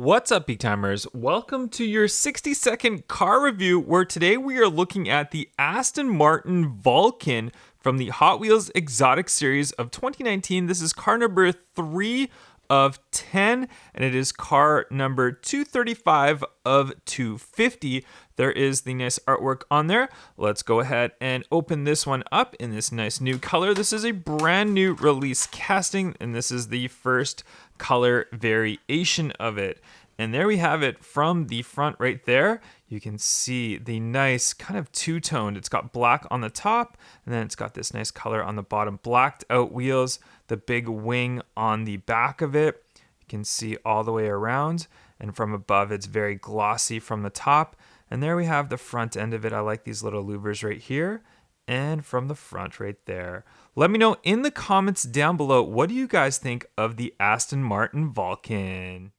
What's up, Peak Timers? Welcome to your 60-second car review, where today we are looking at the Aston Martin Vulcan from the Hot Wheels Exotic Series of 2019. This is car number 3 of 10, and it is car number 235 of 250. There is the nice artwork on there. Let's go ahead and open this one up in this nice new color. This is a brand new release casting, and this is the first color variation of it. And there we have it from the front right there. You can see the nice kind of two-toned. It's got black on the top, and then it's got this nice color on the bottom. Blacked out wheels, the big wing on the back of it. You can see all the way around, and from above it's very glossy from the top. And there we have the front end of it. I like these little louvers right here, and from the front right there. Let me know in the comments down below, what do you guys think of the Aston Martin Vulcan?